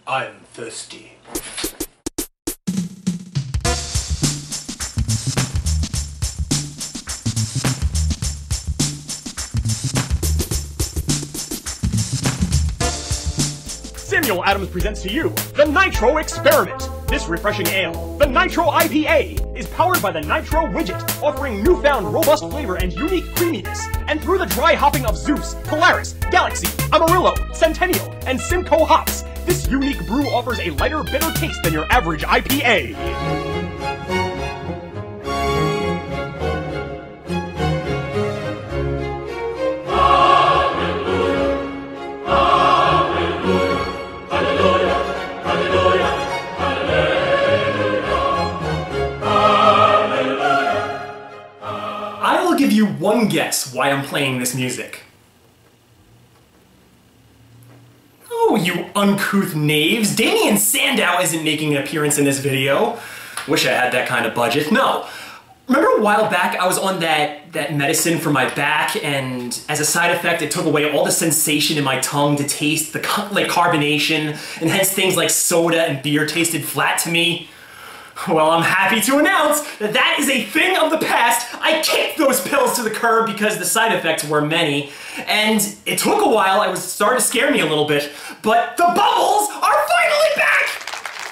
I'm thirsty. Samuel Adams presents to you the Nitro Experiment. This refreshing ale, the Nitro IPA, is powered by the Nitro widget, offering newfound robust flavor and unique creaminess. And through the dry hopping of Zeus, Polaris, Galaxy, Amarillo, Centennial, and Simcoe hops, this unique brew offers a lighter, bitter taste than your average IPA. Give you one guess why I'm playing this music. Oh, you uncouth knaves. Damien Sandow isn't making an appearance in this video. Wish I had that kind of budget. No. Remember a while back I was on that medicine for my back, and as a side effect it took away all the sensation in my tongue to taste the carbonation, and hence things like soda and beer tasted flat to me? Well, I'm happy to announce that that is a thing of the past. I kicked those pills to the curb because the side effects were many, and it took a while. It was starting to scare me a little bit, but the bubbles are finally back!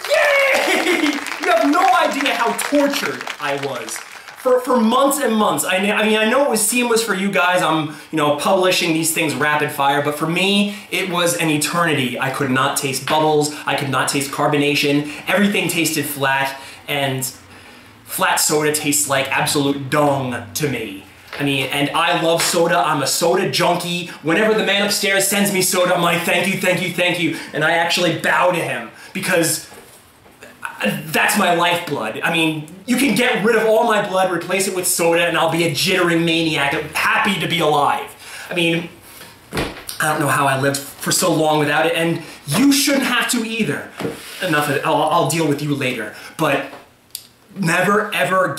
Yay! You have no idea how tortured I was for months and months. I mean, I know it was seamless for you guys. I'm, publishing these things rapid fire, but for me, it was an eternity. I could not taste bubbles. I could not taste carbonation. Everything tasted flat. And flat soda tastes like absolute dung to me. I mean, and I love soda. I'm a soda junkie. Whenever the man upstairs sends me soda, I'm like, thank you, thank you, thank you. And I actually bow to him because that's my lifeblood. I mean, you can get rid of all my blood, replace it with soda, and I'll be a jittering maniac, happy to be alive. I mean, I don't know how I lived for so long without it, and you shouldn't have to either. Enough of it. I'll deal with you later. But never ever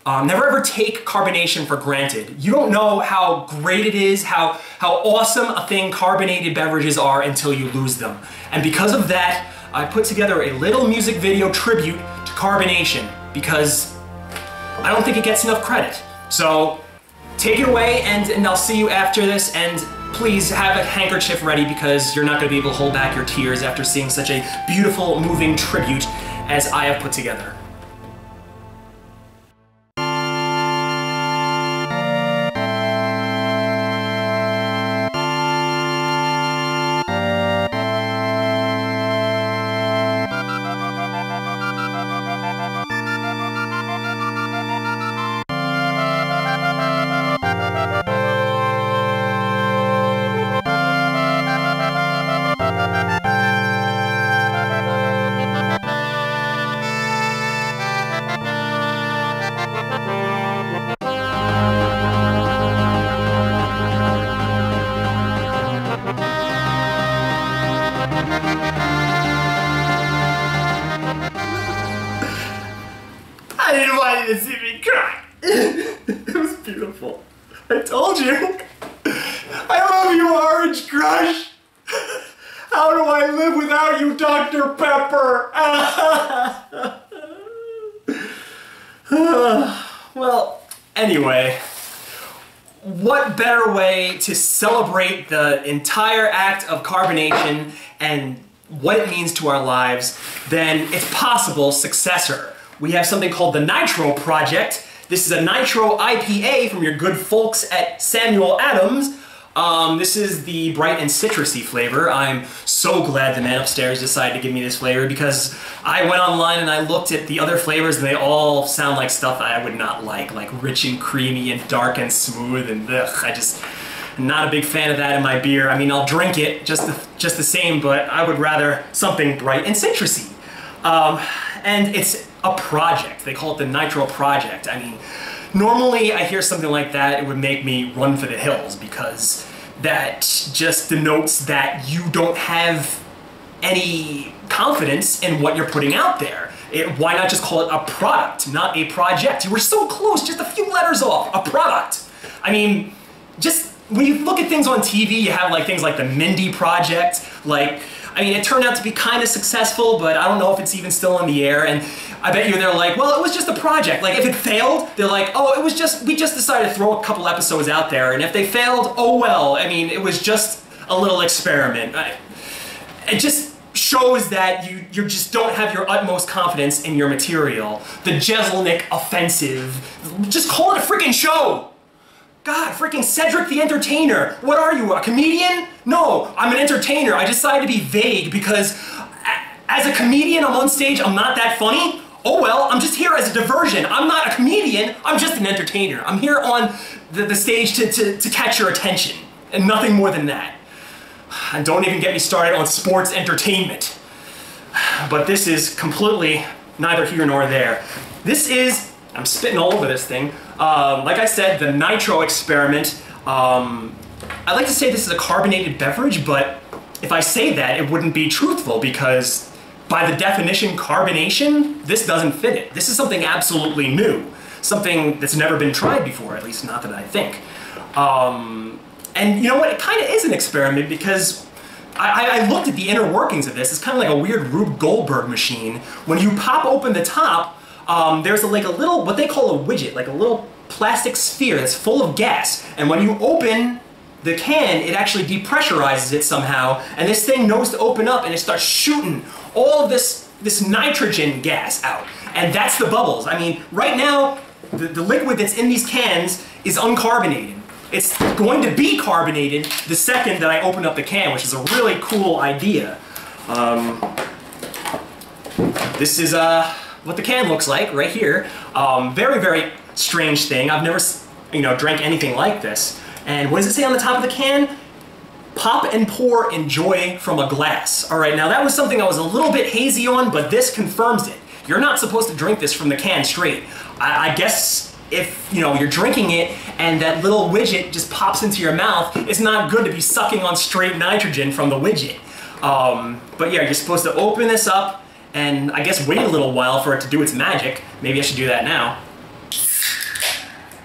never ever take carbonation for granted. You don't know how great it is, how awesome a thing carbonated beverages are until you lose them. And because of that, I put together a little music video tribute to carbonation because I don't think it gets enough credit. So take it away, and I'll see you after this, and please have a handkerchief ready because you're not going to be able to hold back your tears after seeing such a beautiful, moving tribute as I have put together. I didn't want you to see me cry. It was beautiful. I told you. I love you, Orange Crush. How do I live without you, Dr. Pepper? Well, anyway, what better way to celebrate the entire act of carbonation and what it means to our lives than its possible successor? We have something called the NITRO Project. This is a Nitro IPA from your good folks at Samuel Adams. This is the bright and citrusy flavor. I'm so glad the man upstairs decided to give me this flavor because I went online and I looked at the other flavors and they all sound like stuff I would not like rich and creamy and dark and smooth, and I'm not a big fan of that in my beer. I mean, I'll drink it just the same, but I would rather something bright and citrusy. And it's a project. They call it the NITRO Project. I mean, normally I hear something like that, it would make me run for the hills because that just denotes that you don't have any confidence in what you're putting out there. Why not just call it a product, not a project? You were so close, just a few letters off. A product. I mean, just when you look at things on TV, you have like things like the Mindy Project. Like, I mean, it turned out to be kind of successful, but I don't know if it's even still in the air. And I bet you they're like, well, it was just a project. Like, if it failed, they're like, oh, we just decided to throw a couple episodes out there. And if they failed, oh well. I mean, it was just a little experiment. It just shows that you just don't have your utmost confidence in your material. The Jeselnik offensive. Just call it a freaking show! God, freaking Cedric the Entertainer. What are you, a comedian? No, I'm an entertainer. I decided to be vague because as a comedian, I'm on stage, I'm not that funny. Oh well, I'm just here as a diversion. I'm not a comedian, I'm just an entertainer. I'm here on the stage to catch your attention, and nothing more than that. And don't even get me started on sports entertainment. But this is completely neither here nor there. This is, I'm spitting all over this thing. Like I said, the NITRO experiment. I like to say this is a carbonated beverage, but if I say that, it wouldn't be truthful because by the definition carbonation, this doesn't fit it. This is something absolutely new. Something that's never been tried before, at least not that I think. And you know what, it kind of is an experiment because I looked at the inner workings of this. It's kind of like a weird Rube Goldberg machine. When you pop open the top, there's like a little, what they call a widget, like a little plastic sphere that's full of gas. And when you open the can, it actually depressurizes it somehow, and this thing knows to open up and it starts shooting all of this nitrogen gas out. And that's the bubbles. I mean, right now, the liquid that's in these cans is uncarbonated. It's going to be carbonated the second that I open up the can, which is a really cool idea. This is what the can looks like right here. Very, very strange thing. I've never, drank anything like this. And what does it say on the top of the can? Pop and pour, enjoy from a glass. All right, now that was something I was a little bit hazy on, but this confirms it. You're not supposed to drink this from the can straight. I guess if you're drinking it and that little widget just pops into your mouth, it's not good to be sucking on straight nitrogen from the widget. But yeah, you're supposed to open this up and I guess wait a little while for it to do its magic. Maybe I should do that now.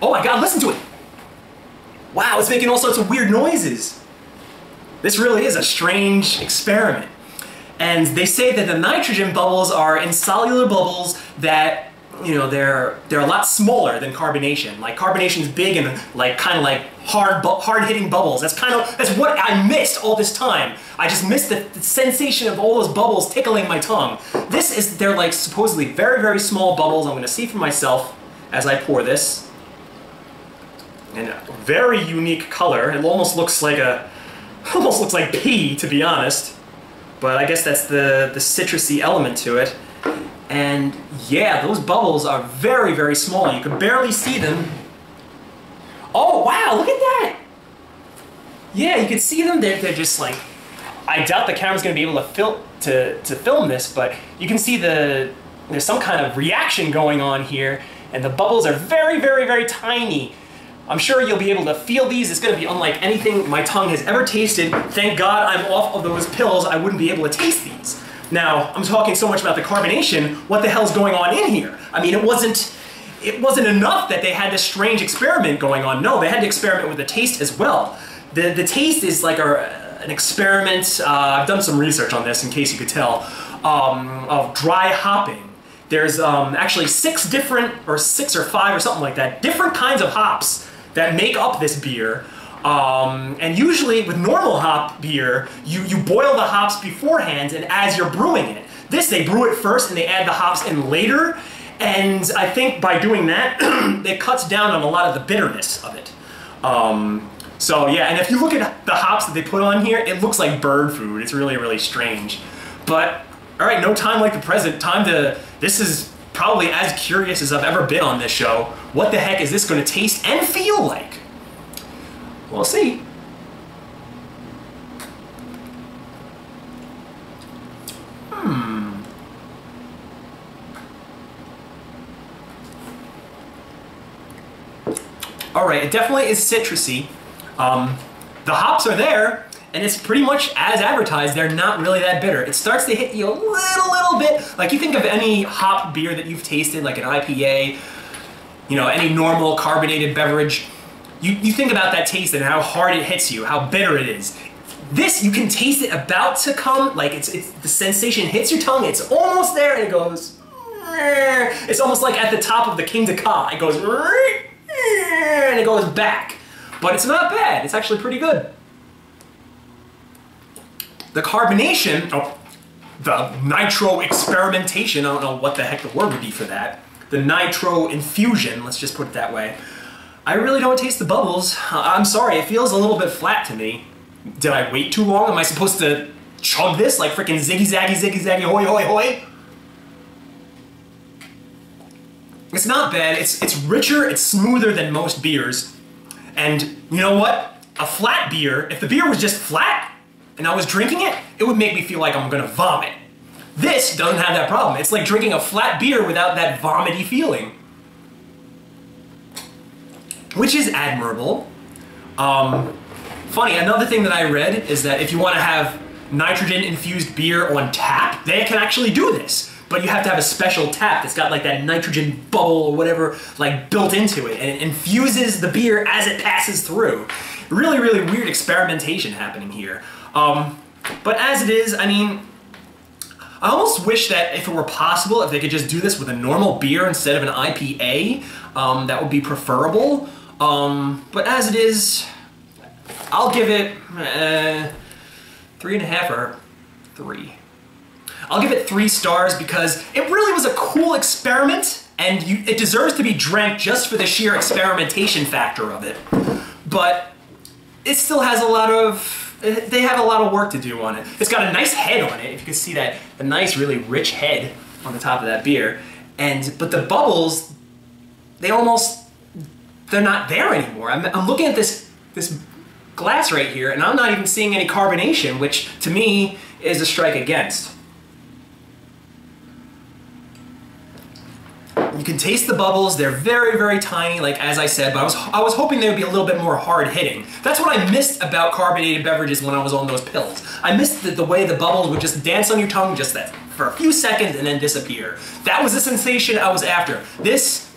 Oh my God, listen to it. Wow, it's making all sorts of weird noises. This really is a strange experiment. And they say that the nitrogen bubbles are insoluble bubbles that, they're a lot smaller than carbonation. Like carbonation is big and kind of like hard-hitting bubbles. That's what I missed all this time. I just missed the sensation of all those bubbles tickling my tongue. They're like supposedly very, very small bubbles. I'm gonna see for myself as I pour this. And a very unique color. It almost looks like pee, to be honest. But I guess that's the citrusy element to it. And yeah, those bubbles are very, very small. You can barely see them. Oh wow, look at that! Yeah, you can see them. They're just like, I doubt the camera's gonna be able to film this, but you can see there's some kind of reaction going on here, and the bubbles are very, very, very tiny. I'm sure you'll be able to feel these. It's going to be unlike anything my tongue has ever tasted. Thank God I'm off of those pills. I wouldn't be able to taste these. Now, I'm talking so much about the carbonation. What the hell's going on in here? I mean, it wasn't enough that they had this strange experiment going on. No, they had to experiment with the taste as well. The taste is like an experiment. I've done some research on this, in case you could tell, of dry hopping. There's actually 6 or 5 or something like that, different kinds of hops that make up this beer. And usually with normal hop beer, you boil the hops beforehand and as you're brewing it. This, they brew it first and they add the hops in later. And I think by doing that, it cuts down on a lot of the bitterness of it. So yeah, and if you look at the hops that they put on here, it looks like bird food. It's really, really strange. But, all right, no time like the present. This is probably as curious as I've ever been on this show. What the heck is this going to taste and feel like? We'll see. Alright, it definitely is citrusy. The hops are there, and it's pretty much as advertised. They're not really that bitter. It starts to hit you a little bit. Like you think of any hop beer that you've tasted, like an IPA, any normal carbonated beverage. You think about that taste and how hard it hits you, how bitter it is. This, you can taste it about to come, like it's the sensation hits your tongue, it's almost there, and it goes, it's almost like at the top of the King Ka. It goes, and it goes back. But it's not bad, it's actually pretty good. The carbonation, the nitro experimentation, I don't know what the heck the word would be for that. The nitro infusion, let's just put it that way. I really don't taste the bubbles. I'm sorry, it feels a little bit flat to me. Did I wait too long? Am I supposed to chug this like freaking ziggy zaggy, hoy hoy hoy? It's not bad, it's richer, it's smoother than most beers. And you know what? A flat beer, if the beer was just flat and I was drinking it, it would make me feel like I'm gonna vomit. This doesn't have that problem. It's like drinking a flat beer without that vomity feeling. Which is admirable. Funny, another thing that I read is that if you want to have nitrogen-infused beer on tap, they can actually do this. But you have to have a special tap that's got like that nitrogen bubble or whatever like built into it, and it infuses the beer as it passes through. Really, really weird experimentation happening here. But as it is, I mean, I almost wish that if it were possible, if they could just do this with a normal beer instead of an IPA, that would be preferable. But as it is, I'll give it 3.5 or 3. I'll give it 3 stars because it really was a cool experiment, and it deserves to be drank just for the sheer experimentation factor of it. But it still has a lot of, they have a lot of work to do on it. It's got a nice head on it, if you can see that, a nice really rich head on the top of that beer. But the bubbles, they're not there anymore. I'm looking at this glass right here, and I'm not even seeing any carbonation, which to me is a strike against. You can taste the bubbles, they're very, very tiny, like as I said, but I was hoping they would be a little bit more hard-hitting. That's what I missed about carbonated beverages when I was on those pills. I missed the way the bubbles would just dance on your tongue just that for a few seconds and then disappear. That was the sensation I was after. This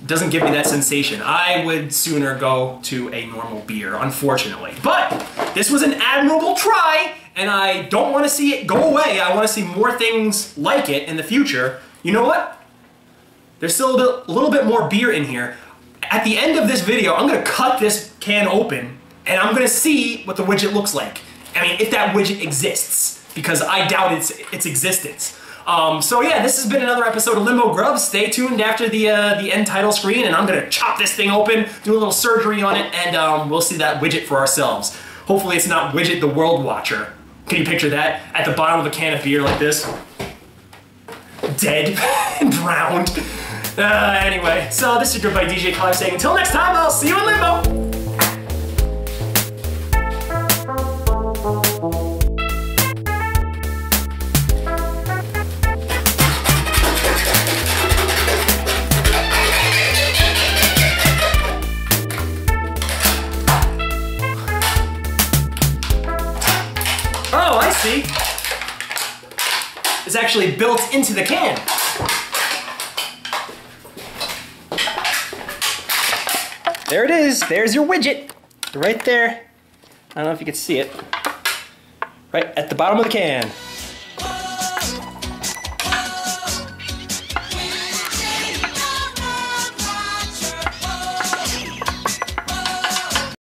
doesn't give me that sensation. I would sooner go to a normal beer, unfortunately. But this was an admirable try, and I don't want to see it go away. I want to see more things like it in the future. You know what? There's still a little bit more beer in here. At the end of this video, I'm gonna cut this can open and I'm gonna see what the widget looks like. I mean, if that widget exists, because I doubt its existence. So yeah, this has been another episode of Limbo Grub. Stay tuned after the end title screen, and I'm gonna chop this thing open, do a little surgery on it, and we'll see that widget for ourselves. Hopefully it's not Widget the World Watcher. Can you picture that? At the bottom of a can of beer like this? Dead and drowned. Anyway, so this is your buddy DJ Clive saying, until next time, I'll see you in Limbo! Oh, I see. It's actually built into the can. There it is. There's your widget. Right there. I don't know if you can see it. Right at the bottom of the can.